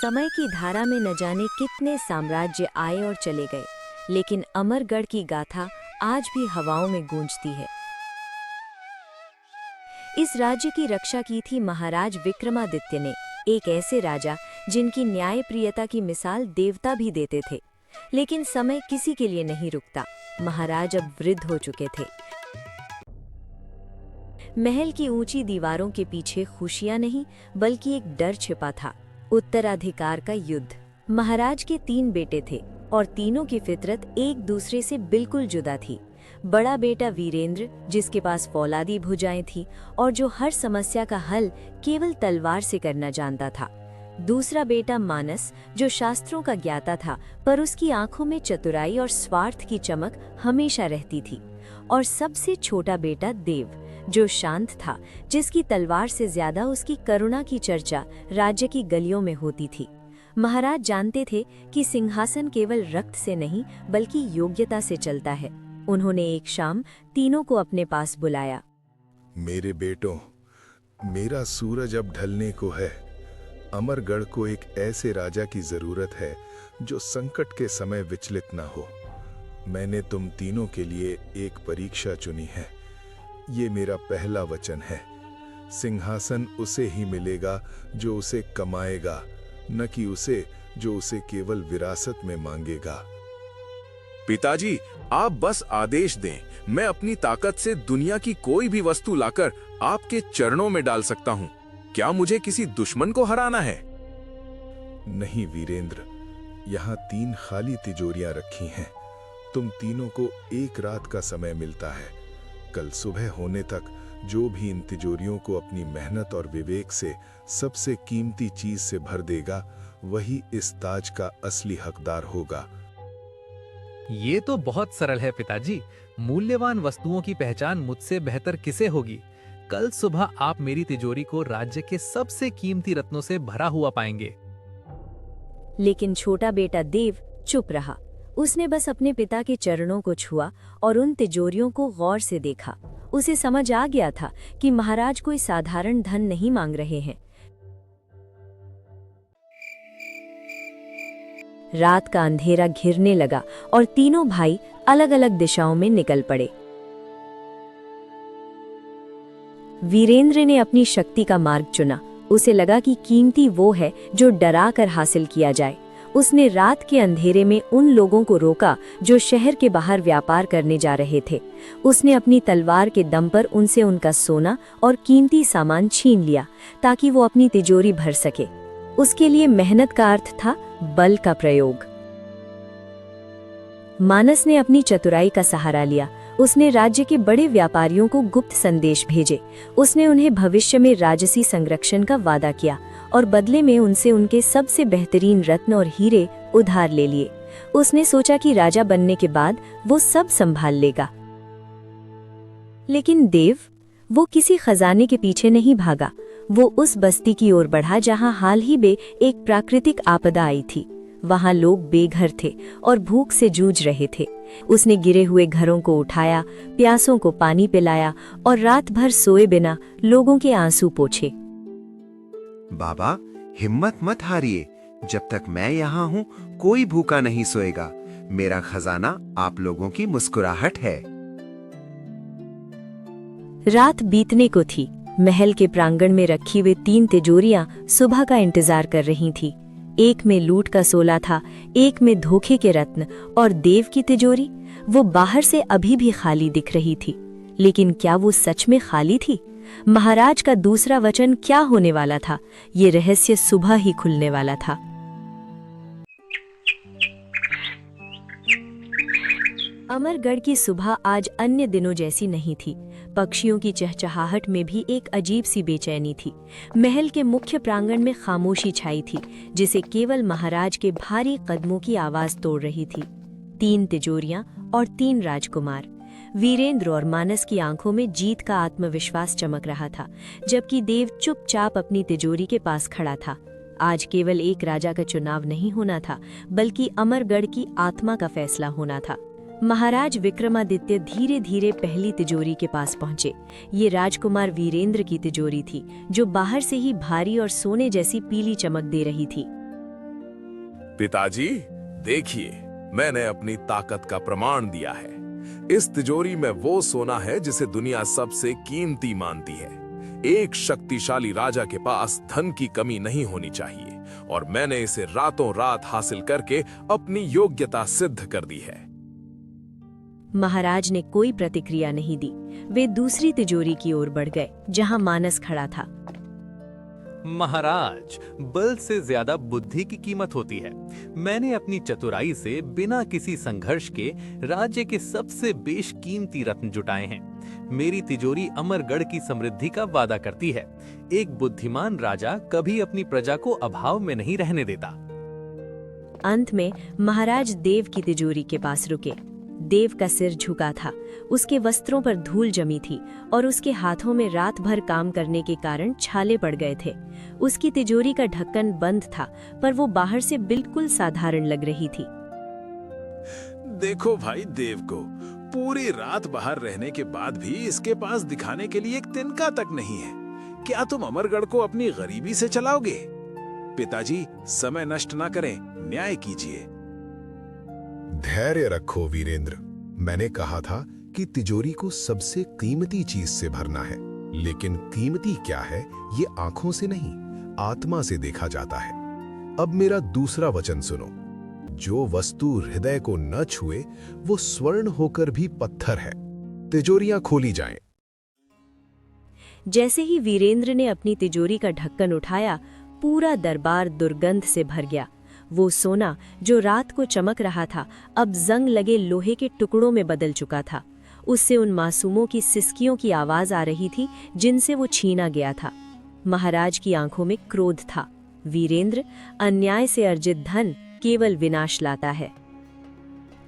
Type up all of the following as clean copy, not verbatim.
समय की धारा में न जाने कितने साम्राज्य आए और चले गए, लेकिन अमरगढ़ की गाथा आज भी हवाओं में गूंजती है। इस राज्य की रक्षा की थी महाराज विक्रमादित्य ने, एक ऐसे राजा जिनकी न्यायप्रियता की मिसाल देवता भी देते थे। लेकिन समय किसी के लिए नहीं रुकता। महाराज अब वृद्ध हो चुके थे। महल की ऊंची दीवारों के पीछे खुशियां नहीं, बल्कि एक डर छिपा था, उत्तराधिकार का युद्ध। महाराज के 3 बेटे थे और तीनों की फितरत एक दूसरे से बिल्कुल जुदा थी। बड़ा बेटा वीरेंद्र, जिसके पास फौलादी भुजाएं थी और जो हर समस्या का हल केवल तलवार से करना जानता था। दूसरा बेटा मानस, जो शास्त्रों का ज्ञाता था, पर उसकी आंखों में चतुराई और स्वार्थ की चमक हमेशा रहती थी। और सबसे छोटा बेटा देव, जो शांत था, जिसकी तलवार से ज्यादा उसकी करुणा की चर्चा राज्य की गलियों में होती थी। महाराज जानते थे कि सिंहासन केवल रक्त से नहीं, बल्कि योग्यता से चलता है। उन्होंने एक शाम तीनों को अपने पास बुलाया। मेरे बेटों, मेरा सूरज अब ढलने को है। अमरगढ़ को एक ऐसे राजा की जरूरत है जो संकट के समय विचलित न हो। मैंने तुम तीनों के लिए एक परीक्षा चुनी है। ये मेरा पहला वचन है। सिंहासन उसे ही मिलेगा जो उसे कमाएगा, न कि उसे जो उसे केवल विरासत में मांगेगा। पिताजी, आप बस आदेश दें। मैं अपनी ताकत से दुनिया की कोई भी वस्तु लाकर आपके चरणों में डाल सकता हूँ। क्या मुझे किसी दुश्मन को हराना है? नहीं वीरेंद्र, यहाँ 3 खाली तिजोरियां रखी हैं। तुम तीनों को एक रात का समय मिलता है। कल सुबह होने तक जो भी इन तिजोरियों को अपनी मेहनत और विवेक से सबसे कीमती चीज से भर देगा, वही इस ताज का असली हकदार होगा। ये तो बहुत सरल है पिताजी। मूल्यवान वस्तुओं की पहचान मुझसे बेहतर किसे होगी? कल सुबह आप मेरी तिजोरी को राज्य के सबसे कीमती रत्नों से भरा हुआ पाएंगे। लेकिन छोटा बेटा देव चुप रहा। उसने बस अपने पिता के चरणों को छुआ और उन तिजोरियों को गौर से देखा। उसे समझ आ गया था कि महाराज कोई साधारण धन नहीं मांग रहे हैं। रात का अंधेरा घिरने लगा और तीनों भाई अलग अलग दिशाओं में निकल पड़े। वीरेंद्र ने अपनी शक्ति का मार्ग चुना। उसे लगा कि कीमती वो है जो डरा कर हासिल किया जाए। उसने रात के अंधेरे में उन लोगों को रोका जो शहर के बाहर व्यापार करने जा रहे थे। उसने अपनी तलवार के दम पर उनसे उनका सोना और कीमती सामान छीन लिया ताकि वो अपनी तिजोरी भर सके। उसके लिए मेहनत का अर्थ था बल का प्रयोग। मानस ने अपनी चतुराई का सहारा लिया। उसने राज्य के बड़े व्यापारियों को गुप्त संदेश भेजे। उसने उन्हें भविष्य में राजसी संरक्षण का वादा किया और बदले में उनसे उनके सबसे बेहतरीन रत्न और हीरे उधार ले लिए। उसने सोचा कि राजा बनने के बाद वो सब संभाल लेगा। लेकिन देव, वो किसी खजाने के पीछे नहीं भागा। वो उस बस्ती की ओर बढ़ा जहां हाल ही में एक प्राकृतिक आपदा आई थी। वहां लोग बेघर थे और भूख से जूझ रहे थे। उसने गिरे हुए घरों को उठाया, प्यासों को पानी पिलाया और रात भर सोए बिना लोगों के आंसू पोंछे। बाबा, हिम्मत मत हारिए। जब तक मैं यहाँ हूँ, कोई भूखा नहीं सोएगा। मेरा खजाना आप लोगों की मुस्कुराहट है। रात बीतने को थी। महल के प्रांगण में रखी हुई 3 तिजोरियां सुबह का इंतजार कर रही थी। एक में लूट का सोला था, एक में धोखे के रत्न, और देव की तिजोरी, वो बाहर से अभी भी खाली दिख रही थी। लेकिन क्या वो सच में खाली थी? महाराज का दूसरा वचन क्या होने वाला था? ये रहस्य सुबह ही खुलने वाला था। अमरगढ़ की सुबह आज अन्य दिनों जैसी नहीं थी। पक्षियों की चहचहाहट में भी एक अजीब सी बेचैनी थी। महल के मुख्य प्रांगण में खामोशी छाई थी, जिसे केवल महाराज के भारी कदमों की आवाज तोड़ रही थी। 3 तिजोरियां और 3 राजकुमार। वीरेंद्र और मानस की आंखों में जीत का आत्मविश्वास चमक रहा था, जबकि देव चुपचाप अपनी तिजोरी के पास खड़ा था। आज केवल एक राजा का चुनाव नहीं होना था, बल्कि अमरगढ़ की आत्मा का फैसला होना था। महाराज विक्रमादित्य धीरे धीरे पहली तिजोरी के पास पहुंचे। ये राजकुमार वीरेंद्र की तिजोरी थी, जो बाहर से ही भारी और सोने जैसी पीली चमक दे रही थी। पिताजी, देखिए, मैंने अपनी ताकत का प्रमाण दिया है। इस तिजोरी में वो सोना है जिसे दुनिया सबसे कीमती मानती है। एक शक्तिशाली राजा के पास धन की कमी नहीं होनी चाहिए, और मैंने इसे रातों रात हासिल करके अपनी योग्यता सिद्ध कर दी है। महाराज ने कोई प्रतिक्रिया नहीं दी। वे दूसरी तिजोरी की ओर बढ़ गए, जहां मानस खड़ा था। महाराज, बल से ज्यादा बुद्धि की कीमत होती है। मैंने अपनी चतुराई से बिना किसी संघर्ष के राज्य के सबसे बेशकीमती रत्न जुटाए हैं। मेरी तिजोरी अमरगढ़ की समृद्धि का वादा करती है। एक बुद्धिमान राजा कभी अपनी प्रजा को अभाव में नहीं रहने देता। अंत में महाराज देव की तिजोरी के पास रुके। देव का सिर झुका था, उसके वस्त्रों पर धूल जमी थी और उसके हाथों में रात भर काम करने के कारण छाले पड़ गए थे। उसकी तिजोरी का ढक्कन बंद था, पर वो बाहर से बिल्कुल साधारण लग रही थी। देखो भाई देव को, पूरी रात बाहर रहने के बाद भी इसके पास दिखाने के लिए एक तिनका तक नहीं है। क्या तुम अमरगढ़ को अपनी गरीबी से चलाओगे? पिताजी, समय नष्ट ना करें, न्याय कीजिए। धैर्य रखो वीरेंद्र। मैंने कहा था कि तिजोरी को सबसे कीमती चीज से भरना है, लेकिन कीमती क्या है ये आंखों से नहीं, आत्मा से देखा जाता है। अब मेरा दूसरा वचन सुनो। जो वस्तु हृदय को न छुए वो स्वर्ण होकर भी पत्थर है। तिजोरियां खोली जाएं। जैसे ही वीरेंद्र ने अपनी तिजोरी का ढक्कन उठाया, पूरा दरबार दुर्गंध से भर गया। वो सोना जो रात को चमक रहा था, अब जंग लगे लोहे के टुकड़ों में बदल चुका था। उससे उन मासूमों की सिसकियों की आवाज आ रही थी जिनसे वो छीना गया था। महाराज की आंखों में क्रोध था। वीरेंद्र, अन्याय से अर्जित धन केवल विनाश लाता है।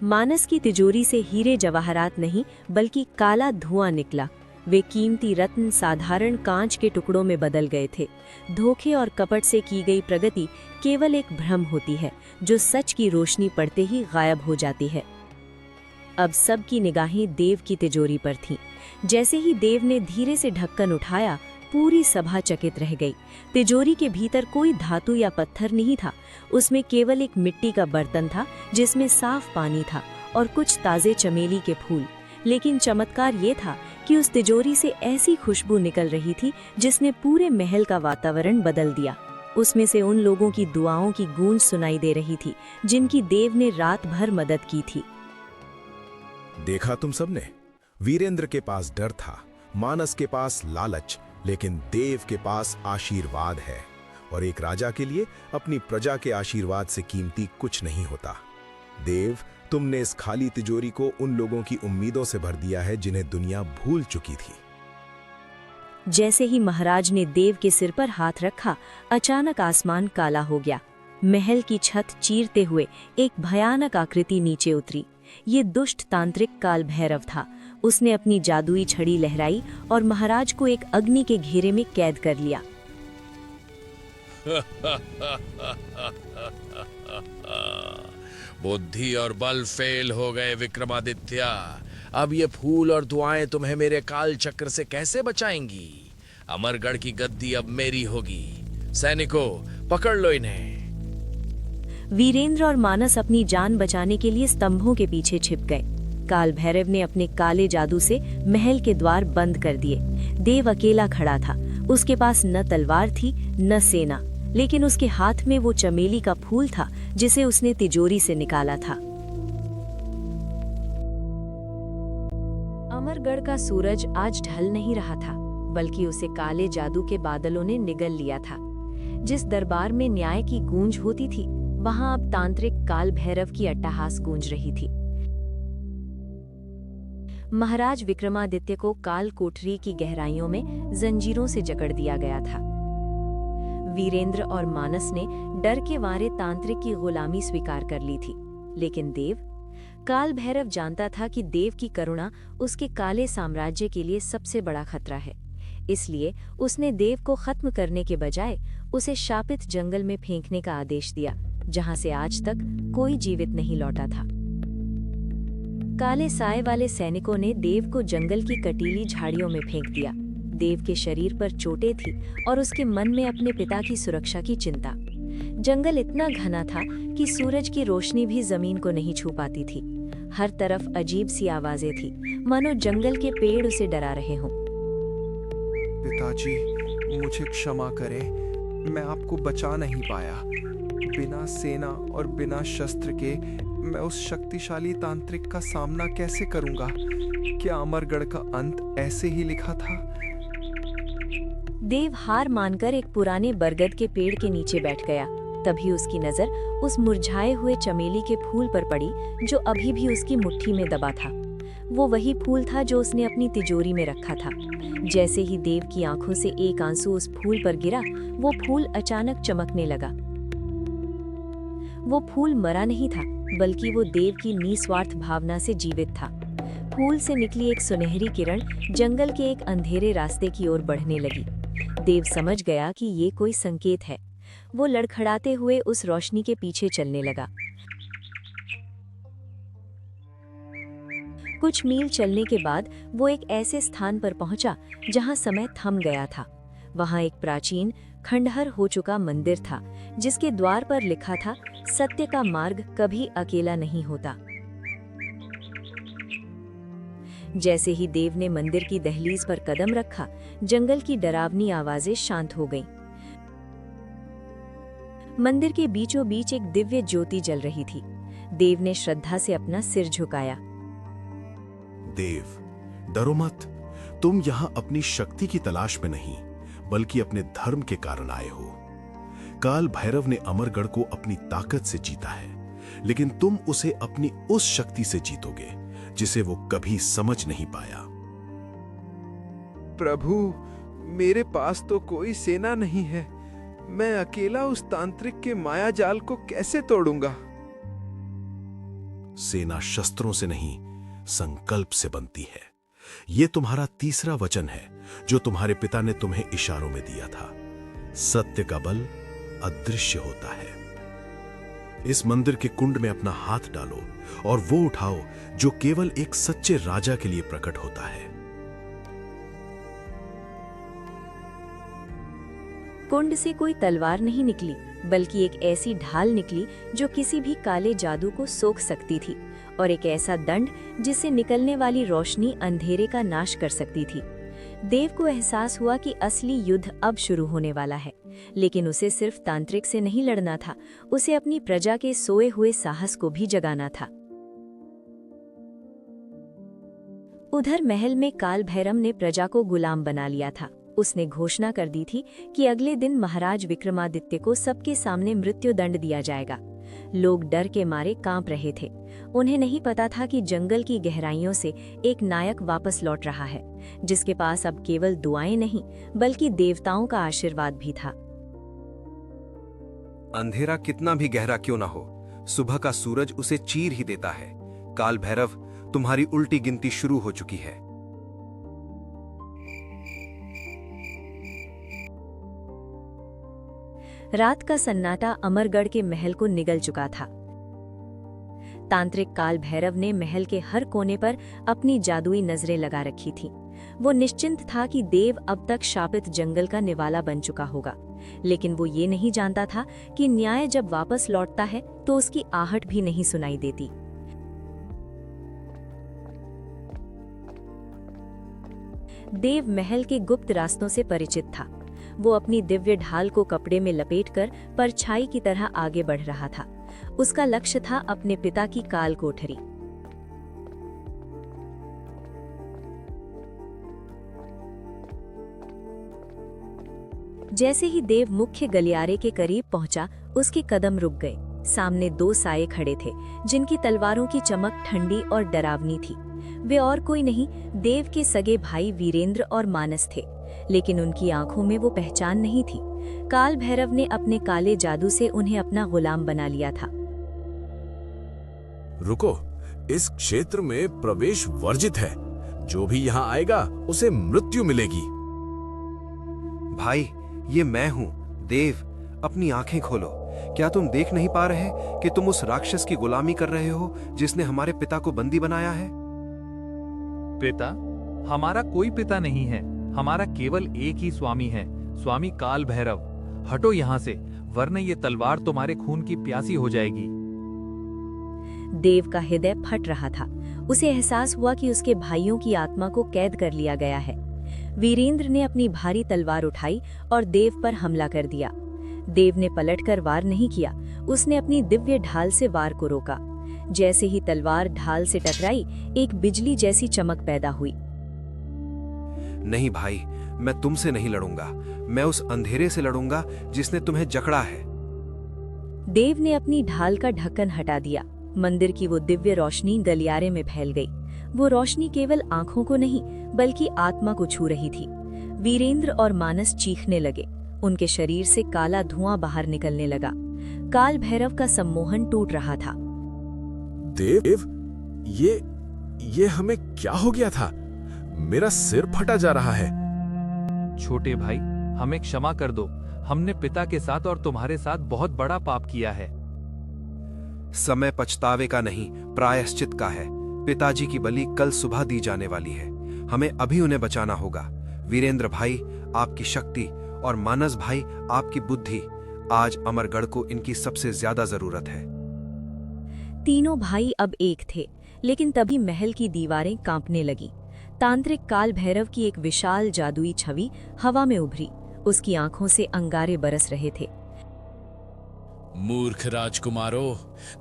मानस की तिजोरी से हीरे जवाहरात नहीं, बल्कि काला धुआं निकला। वे कीमती रत्न साधारण कांच के टुकड़ों में बदल गए थे। धोखे और कपट से की गई प्रगति केवल एक भ्रम होती है, जो सच की रोशनी पड़ते ही गायब हो जाती है। अब सबकी निगाहें देव की तिजोरी पर थीं। जैसे ही देव ने धीरे से ढक्कन उठाया, पूरी सभा चकित रह गई। तिजोरी के भीतर कोई धातु या पत्थर नहीं था, उसमें केवल एक मिट्टी का बर्तन था जिसमें साफ पानी था और कुछ ताजे चमेली के फूल। लेकिन चमत्कार ये था कि उस तिजोरी से ऐसी खुशबू निकल रही थी जिसने पूरे महल का वातावरण बदल दिया। उसमें से उन लोगों की दुआओं की गूंज सुनाई दे रही थी जिनकी देव ने रात भर मदद की थी। देखा तुम सबने, वीरेंद्र के पास डर था, मानस के पास लालच, लेकिन देव के पास आशीर्वाद है। और एक राजा के लिए अपनी प्रजा के आशीर्वाद से कीमती कुछ नहीं होता। देव, तुमने इस खाली तिजोरी को उन लोगों की उम्मीदों से भर दिया है जिन्हें दुनिया भूल चुकी थी। जैसे ही महाराज ने देव के सिर पर हाथ रखा, अचानक आसमान काला हो गया। महल की छत चीरते हुए एक भयानक आकृति नीचे उतरी। ये दुष्ट तांत्रिक काल भैरव था। उसने अपनी जादुई छड़ी लहराई और महाराज को एक अग्नि के घेरे में कैद कर लिया। बुद्धि और बल फेल हो गए विक्रमादित्य। अब ये फूल और दुआएं तुम्हें मेरे काल चक्र से कैसे बचाएंगी? अमरगढ़ की गद्दी अब मेरी होगी। सैनिकों, पकड़ लो इन्हें। वीरेंद्र और मानस अपनी जान बचाने के लिए स्तंभों के पीछे छिप गए। काल भैरव ने अपने काले जादू से महल के द्वार बंद कर दिए। देव अकेला खड़ा था। उसके पास न तलवार थी न सेना, लेकिन उसके हाथ में वो चमेली का फूल था जिसे उसने तिजोरी से निकाला था। अमरगढ़ का सूरज आज ढल नहीं रहा था, बल्कि उसे काले जादू के बादलों ने निगल लिया था। जिस दरबार में न्याय की गूंज होती थी, वहां अब तांत्रिक काल भैरव की अट्टहास गूंज रही थी। महाराज विक्रमादित्य को काल कोठरी की गहराइयों में जंजीरों से जकड़ दिया गया था। वीरेंद्र और मानस ने डर के मारे तांत्रिक की गुलामी स्वीकार कर ली थी। लेकिन देव, काल भैरव जानता था कि देव की करुणा उसके काले साम्राज्य के लिए सबसे बड़ा खतरा है। इसलिए उसने देव को खत्म करने के बजाय उसे शापित जंगल में फेंकने का आदेश दिया, जहां से आज तक कोई जीवित नहीं लौटा था। काले साए वाले सैनिकों ने देव को जंगल की कटीली झाड़ियों में फेंक दिया। देव के शरीर पर चोटें थी और उसके मन में अपने पिता की सुरक्षा की चिंता। जंगल इतना घना था कि सूरज की रोशनी भी जमीन को नहीं छू पाती थी। हर तरफ अजीब सी आवाजें थी, मानो जंगल के पेड़ उसे डरा रहे हों। पिताजी, मुझे क्षमा करें, मैं आपको बचा नहीं पाया। बिना सेना और बिना शस्त्र के मैं उस शक्तिशाली तांत्रिक का सामना कैसे करूंगा? क्या अमरगढ़ का अंत ऐसे ही लिखा था? देव हार मानकर एक पुराने बरगद के पेड़ के नीचे बैठ गया। तभी उसकी नजर उस मुरझाए हुए चमेली के फूल पर पड़ी जो अभी भी उसकी मुट्ठी में दबा था। वो वही फूल था जो उसने अपनी तिजोरी में रखा था। जैसे ही देव की आंखों से एक आंसू उस फूल पर गिरा, वो फूल अचानक चमकने लगा। वो फूल मरा नहीं था, बल्कि वो देव की निस्वार्थ भावना से जीवित था। फूल से निकली एक सुनहरी किरण जंगल के एक अंधेरे रास्ते की ओर बढ़ने लगी। देव समझ गया कि ये कोई संकेत है। वो लड़खड़ाते हुए उस रोशनी के पीछे चलने लगा। कुछ मील चलने के बाद वो एक ऐसे स्थान पर पहुंचा जहां समय थम गया था। वहां एक प्राचीन खंडहर हो चुका मंदिर था, जिसके द्वार पर लिखा था, सत्य का मार्ग कभी अकेला नहीं होता। जैसे ही देव ने मंदिर की दहलीज पर कदम रखा, जंगल की डरावनी आवाजें शांत हो गईं। मंदिर के बीचों बीच एक दिव्य ज्योति जल रही थी। देव ने श्रद्धा से अपना सिर झुकाया। देव, डरो मत। तुम यहाँ अपनी शक्ति की तलाश में नहीं, बल्कि अपने धर्म के कारण आए हो। काल भैरव ने अमरगढ़ को अपनी ताकत से जीता है, लेकिन तुम उसे अपनी उस शक्ति से जीतोगे जिसे वो कभी समझ नहीं पाया। प्रभु, मेरे पास तो कोई सेना नहीं है। मैं अकेला उस तांत्रिक के माया जाल को कैसे तोड़ूंगा? सेना शस्त्रों से नहीं, संकल्प से बनती है। यह तुम्हारा तीसरा वचन है जो तुम्हारे पिता ने तुम्हें इशारों में दिया था। सत्य का बल अदृश्य होता है। इस मंदिर के कुंड में अपना हाथ डालो और वो उठाओ जो केवल एक सच्चे राजा के लिए प्रकट होता है। कुंड से कोई तलवार नहीं निकली, बल्कि एक ऐसी ढाल निकली जो किसी भी काले जादू को सोख सकती थी, और एक ऐसा दंड जिससे निकलने वाली रोशनी अंधेरे का नाश कर सकती थी। देव को एहसास हुआ कि असली युद्ध अब शुरू होने वाला है, लेकिन उसे सिर्फ तांत्रिक से नहीं लड़ना था, उसे अपनी प्रजा के सोए हुए साहस को भी जगाना था। उधर महल में काल भैरव ने प्रजा को गुलाम बना लिया था। उसने घोषणा कर दी थी कि अगले दिन महाराज विक्रमादित्य को सबके सामने मृत्यु दंड दिया जाएगा। लोग डर के मारे कांप रहे थे। उन्हें नहीं पता था कि जंगल की गहराइयों से एक नायक वापस लौट रहा है, जिसके पास अब केवल दुआएं नहीं, बल्कि देवताओं का आशीर्वाद भी था। अंधेरा कितना भी गहरा क्यों ना हो, सुबह का सूरज उसे चीर ही देता है। काल भैरव, तुम्हारी उल्टी गिनती शुरू हो चुकी है। रात का सन्नाटा अमरगढ़ के महल को निगल चुका था। तांत्रिक काल भैरव ने महल के हर कोने पर अपनी जादुई नजरें लगा रखी थी। वो निश्चिंत था कि देव अब तक शापित जंगल का निवाला बन चुका होगा, लेकिन वो ये नहीं जानता था कि न्याय जब वापस लौटता है तो उसकी आहट भी नहीं सुनाई देती। देव महल के गुप्त रास्तों से परिचित था। वो अपनी दिव्य ढाल को कपड़े में लपेटकर परछाई की तरह आगे बढ़ रहा था। उसका लक्ष्य था अपने पिता की काल कोठरी। जैसे ही देव मुख्य गलियारे के करीब पहुंचा, उसके कदम रुक गए। सामने दो साये खड़े थे, जिनकी तलवारों की चमक ठंडी और डरावनी थी। वे और कोई नहीं, देव के सगे भाई वीरेंद्र और मानस थे, लेकिन उनकी आंखों में वो पहचान नहीं थी। काल भैरव ने अपने काले जादू से उन्हें अपना गुलाम बना लिया था। रुको, इस क्षेत्र में प्रवेश वर्जित है। जो भी यहाँ आएगा उसे मृत्यु मिलेगी। भाई, ये मैं हूं, देव। अपनी आंखें खोलो। क्या तुम देख नहीं पा रहे कि तुम उस राक्षस की गुलामी कर रहे हो जिसने हमारे पिता को बंदी बनाया है? पिता? हमारा कोई पिता नहीं है। हमारा केवल एक ही स्वामी है, स्वामी काल भैरव। हटो यहाँ से, वरना ये तलवार तुम्हारे खून की प्यासी हो जाएगी। देव का हृदय फट रहा था। उसे एहसास हुआ कि उसके भाइयों की आत्मा को कैद कर लिया गया है। वीरेंद्र ने अपनी भारी तलवार उठाई और देव पर हमला कर दिया। देव ने पलटकर वार नहीं किया, उसने अपनी दिव्य ढाल से वार को रोका। जैसे ही तलवार ढाल से टकराई, एक बिजली जैसी चमक पैदा हुई। नहीं भाई, मैं तुमसे नहीं लड़ूंगा। मैं उस अंधेरे से लड़ूंगा जिसने तुम्हें जकड़ा है। देव ने अपनी ढाल का ढक्कन हटा दिया। मंदिर की वो दिव्य रोशनी गलियारे में फैल गई। वो रोशनी केवल आंखों को नहीं बल्कि आत्मा को छू रही थी। वीरेंद्र और मानस चीखने लगे। उनके शरीर से काला धुआं बाहर निकलने लगा। काल भैरव का सम्मोहन टूट रहा था। देव, ये हमें क्या हो गया था? मेरा सिर फटा जा रहा है। छोटे भाई, हमें क्षमा कर दो। हमने पिता के साथ और तुम्हारे साथ बहुत बड़ा पाप किया है। समय पछतावे का नहीं, प्रायश्चित का है। पिताजी की बलि कल सुबह दी जाने वाली है। हमें अभी उन्हें बचाना होगा। वीरेंद्र भाई, आपकी शक्ति, और मानस भाई, आपकी बुद्धि। आज अमरगढ़ को इनकी सबसे ज्यादा जरूरत है। तीनों भाई अब एक थे, लेकिन तभी महल की दीवारें कांपने लगी। तांत्रिक काल भैरव की एक विशाल जादुई छवि हवा में उभरी। उसकी आंखों से अंगारे बरस रहे थे। मूर्ख राजकुमारों,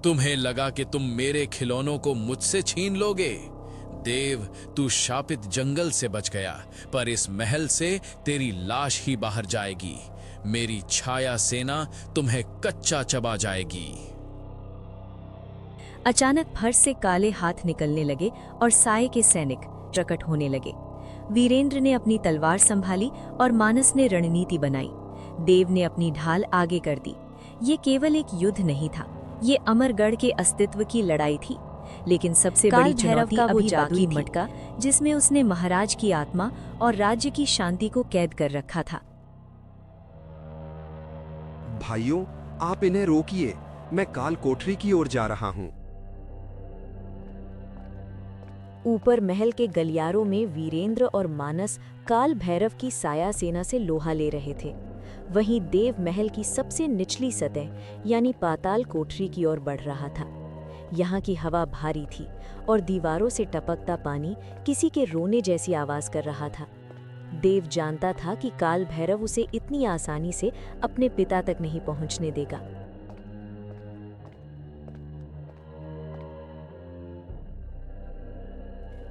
तुम्हें लगा कि तुम मेरे खिलौनों को मुझसे छीन लोगे। देव, तू शापित जंगल से बच गया, पर इस महल से तेरी लाश ही बाहर जाएगी। मेरी छाया सेना तुम्हें कच्चा चबा जाएगी। अचानक फर्श से काले हाथ निकलने लगे और साए के सैनिक प्रकट होने लगे। वीरेंद्र ने अपनी तलवार संभाली और मानस ने रणनीति बनाई। देव ने अपनी ढाल आगे कर दी। ये केवल एक युद्ध नहीं था, ये अमरगढ़ के अस्तित्व की लड़ाई थी। लेकिन सबसे बड़ी चुनौती का वो जादुई मटका, जिसमें उसने महाराज की आत्मा और राज्य की शांति को कैद कर रखा था। भाइयों, आप इन्हें रोकिए। मैं काल कोठरी की ओर जा रहा हूं। ऊपर महल के गलियारों में वीरेंद्र और मानस काल भैरव की साया सेना से लोहा ले रहे थे। वहीं देव महल की सबसे निचली सतह यानी पाताल कोठरी की ओर बढ़ रहा था। यहाँ की हवा भारी थी और दीवारों से टपकता पानी किसी के रोने जैसी आवाज कर रहा था। देव जानता था कि काल भैरव उसे इतनी आसानी से अपने पिता तक नहीं पहुंचने देगा।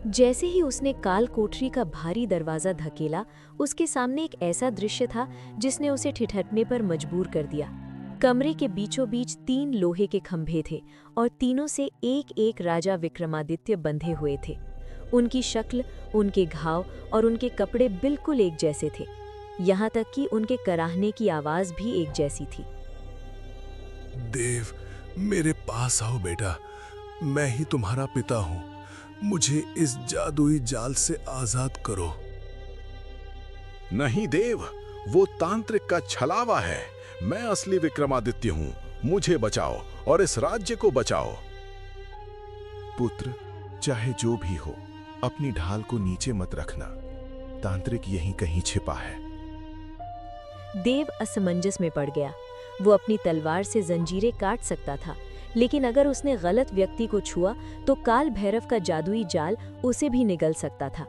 जैसे ही उसने काल कोठरी का भारी दरवाजा धकेला, उसके सामने एक ऐसा दृश्य था जिसने उसे ठिठकने पर मजबूर कर दिया। कमरे के बीचों बीच 3 लोहे के खंभे थे और तीनों से एक एक राजा विक्रमादित्य बंधे हुए थे। उनकी शक्ल, उनके घाव और उनके कपड़े बिल्कुल एक जैसे थे। यहाँ तक कि उनके कराहने की आवाज भी एक जैसी थी। देव, मेरे पास आओ बेटा। मैं ही तुम्हारा पिता हूँ। मुझे इस जादुई जाल से आजाद करो। नहीं देव, वो तांत्रिक का छलावा है। मैं असली विक्रमादित्य हूँ। मुझे बचाओ और इस राज्य को बचाओ। पुत्र, चाहे जो भी हो, अपनी ढाल को नीचे मत रखना। तांत्रिक यहीं कहीं छिपा है। देव असमंजस में पड़ गया। वो अपनी तलवार से जंजीरें काट सकता था, लेकिन अगर उसने गलत व्यक्ति को छुआ तो काल भैरव का जादुई जाल उसे भी निगल सकता था।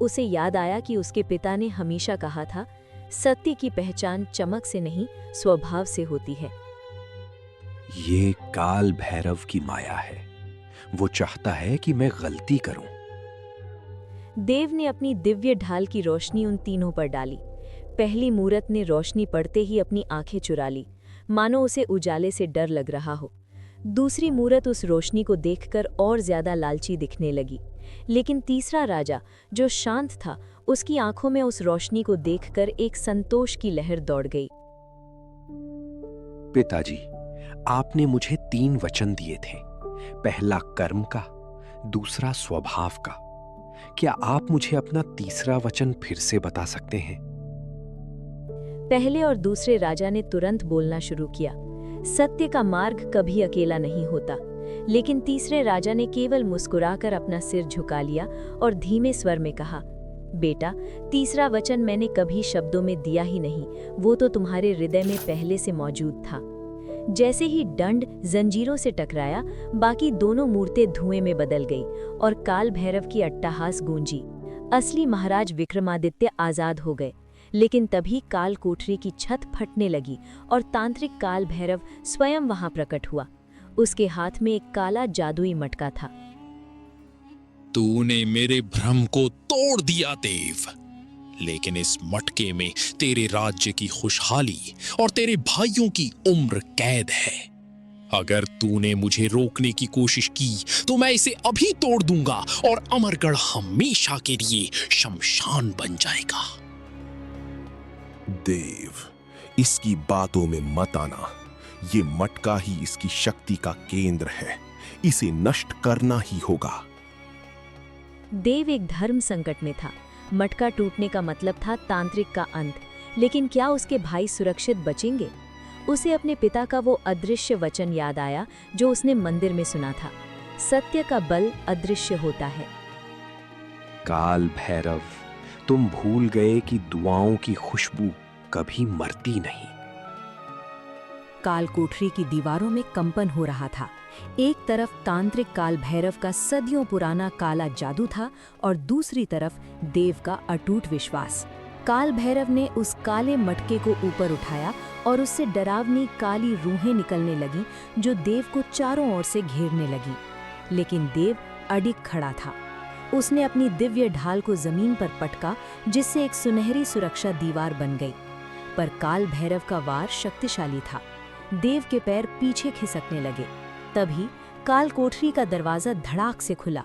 उसे याद आया कि उसके पिता ने हमेशा कहा था, सत्य की पहचान चमक से नहीं, स्वभाव से होती है। ये काल भैरव की माया है। वो चाहता है कि मैं गलती करूं। देव ने अपनी दिव्य ढाल की रोशनी उन तीनों पर डाली। पहली मूरत ने रोशनी पड़ते ही अपनी आंखें चुरा ली, मानो उसे उजाले से डर लग रहा हो। दूसरी मूरत उस रोशनी को देखकर और ज्यादा लालची दिखने लगी। लेकिन तीसरा राजा, जो शांत था, उसकी आंखों में उस रोशनी को देखकर एक संतोष की लहर दौड़ गई। पिताजी, आपने मुझे 3 वचन दिए थे। पहला कर्म का, दूसरा स्वभाव का। क्या आप मुझे अपना तीसरा वचन फिर से बता सकते हैं? पहले और दूसरे राजा ने तुरंत बोलना शुरू किया। सत्य का मार्ग कभी अकेला नहीं होता। लेकिन तीसरे राजा ने केवल मुस्कुराकर अपना सिर झुका लिया और धीमे स्वर में कहा, बेटा, तीसरा वचन मैंने कभी शब्दों में दिया ही नहीं, वो तो तुम्हारे हृदय में पहले से मौजूद था। जैसे ही दंड जंजीरों से टकराया, बाकी दोनों मूर्तें धुएं में बदल गई और काल भैरव की अट्टहास गूंजी। असली महाराज विक्रमादित्य आजाद हो गए, लेकिन तभी काल कोठरी की छत फटने लगी और तांत्रिक काल भैरव स्वयं वहां प्रकट हुआ। उसके हाथ में एक काला जादुई मटका था। तूने मेरे भ्रम को तोड़ दिया देव, लेकिन इस मटके में तेरे राज्य की खुशहाली और तेरे भाइयों की उम्र कैद है। अगर तूने मुझे रोकने की कोशिश की तो मैं इसे अभी तोड़ दूंगा और अमरगढ़ हमेशा के लिए शमशान बन जाएगा। देव, इसकी बातों में मत आना। ये मटका ही इसकी शक्ति का केंद्र है, इसे नष्ट करना ही होगा। देव एक धर्म संकट में था। मटका टूटने का मतलब था तांत्रिक का अंत, लेकिन क्या उसके भाई सुरक्षित बचेंगे? उसे अपने पिता का वो अदृश्य वचन याद आया जो उसने मंदिर में सुना था, सत्य का बल अदृश्य होता है। काल भैरव, तुम भूल गए कि दुआओं की खुशबू कभी मरती नहीं। काल कोठरी की दीवारों में कंपन हो रहा था। एक तरफ तांत्रिक काल भैरव का सदियों पुराना काला जादू था और दूसरी तरफ देव का अटूट विश्वास। काल भैरव ने उस काले मटके को ऊपर उठाया और उससे डरावनी काली रूहें निकलने लगी जो देव को चारों ओर से घेरने लगी। लेकिन देव अडिग खड़ा था। उसने अपनी दिव्य ढाल को जमीन पर पटका, जिससे एक सुनहरी सुरक्षा दीवार बन गई। पर काल भैरव का वार शक्तिशाली था। देव के पैर पीछे खिसकने लगे। तभी काल कोठरी का दरवाजा धड़ाक से खुला।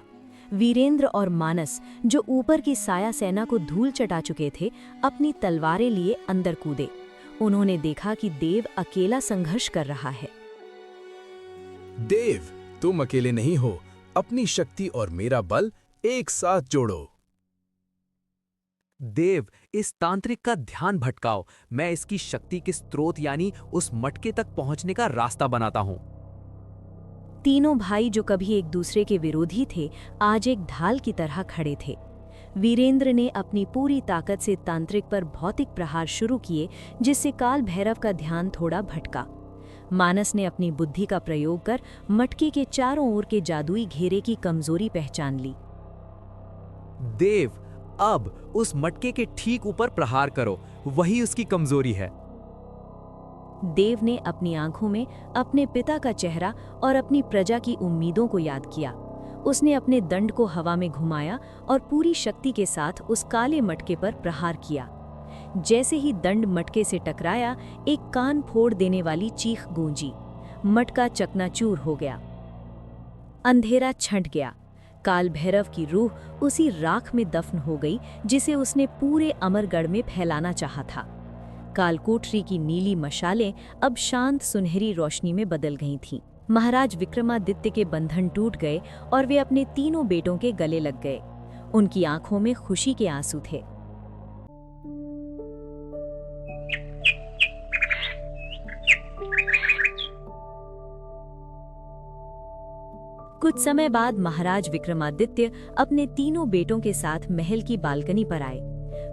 वीरेंद्र और मानस, जो ऊपर की साया सेना को धूल चटा चुके थे, अपनी तलवारें लिए अंदर कूदे। उन्होंने देखा कि देव अकेला संघर्ष कर रहा है। देव, तुम अकेले नहीं हो। अपनी शक्ति और मेरा बल एक साथ जोड़ो। देव, इस तांत्रिक का ध्यान भटकाओ। मैं इसकी शक्ति के स्रोत यानी उस मटके तक पहुंचने का रास्ता बनाता हूं। तीनों भाई, जो कभी एक दूसरे के विरोधी थे, आज एक ढाल की तरह खड़े थे। वीरेंद्र ने अपनी पूरी ताकत से तांत्रिक पर भौतिक प्रहार शुरू किए, जिससे काल भैरव का ध्यान थोड़ा भटका। मानस ने अपनी बुद्धि का प्रयोग कर मटके के चारों ओर के जादुई घेरे की कमजोरी पहचान ली। देव, अब उस मटके के ठीक ऊपर प्रहार करो, वही उसकी कमजोरी है। देव ने अपनी आंखों में अपने पिता का चेहरा और अपनी प्रजा की उम्मीदों को याद किया। उसने अपने दंड को हवा में घुमाया और पूरी शक्ति के साथ उस काले मटके पर प्रहार किया। जैसे ही दंड मटके से टकराया, एक कान फोड़ देने वाली चीख गूंजी। मटका चकनाचूर हो गया। अंधेरा छंट गया। काल भैरव की रूह उसी राख में दफन हो गई जिसे उसने पूरे अमरगढ़ में फैलाना चाहा था। कालकोठरी की नीली मशालें अब शांत सुनहरी रोशनी में बदल गई थीं। महाराज विक्रमादित्य के बंधन टूट गए और वे अपने तीनों बेटों के गले लग गए। उनकी आंखों में खुशी के आंसू थे। कुछ समय बाद महाराज विक्रमादित्य अपने तीनों बेटों के साथ महल की बालकनी पर आए।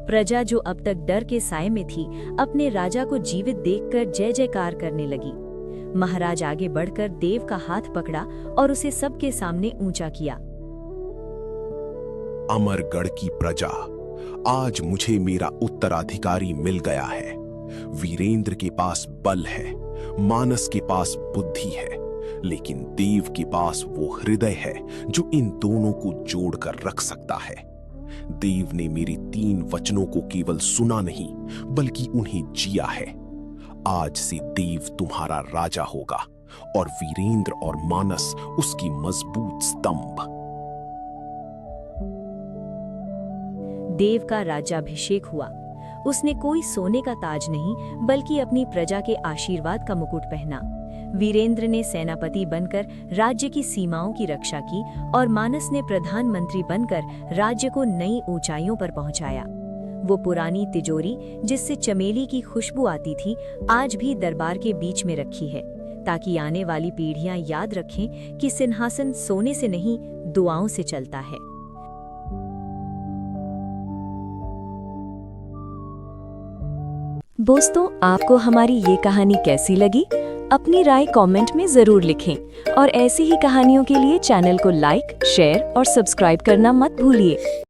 प्रजा, जो अब तक डर के साए में थी, अपने राजा को जीवित देखकर जय जयकार करने लगी। महाराज आगे बढ़कर देव का हाथ पकड़ा और उसे सबके सामने ऊंचा किया। अमरगढ़ की प्रजा, आज मुझे मेरा उत्तराधिकारी मिल गया है। वीरेंद्र के पास बल है, मानस के पास बुद्धि है, लेकिन देव के पास वो हृदय है जो इन दोनों को जोड़कर रख सकता है। देव ने मेरे 3 वचनों को केवल सुना नहीं, बल्कि उन्हें जिया है। आज से देव तुम्हारा राजा होगा और वीरेंद्र और मानस उसकी मजबूत स्तंभ। देव का राज्याभिषेक हुआ। उसने कोई सोने का ताज नहीं, बल्कि अपनी प्रजा के आशीर्वाद का मुकुट पहना। वीरेंद्र ने सेनापति बनकर राज्य की सीमाओं की रक्षा की और मानस ने प्रधानमंत्री बनकर राज्य को नई ऊंचाइयों पर पहुंचाया। वो पुरानी तिजोरी जिससे चमेली की खुशबू आती थी, आज भी दरबार के बीच में रखी है, ताकि आने वाली पीढ़ियां याद रखें कि सिंहासन सोने से नहीं, दुआओं से चलता है। दोस्तों, आपको हमारी ये कहानी कैसी लगी? अपनी राय कमेंट में जरूर लिखें और ऐसी ही कहानियों के लिए चैनल को लाइक, शेयर और सब्सक्राइब करना मत भूलिए।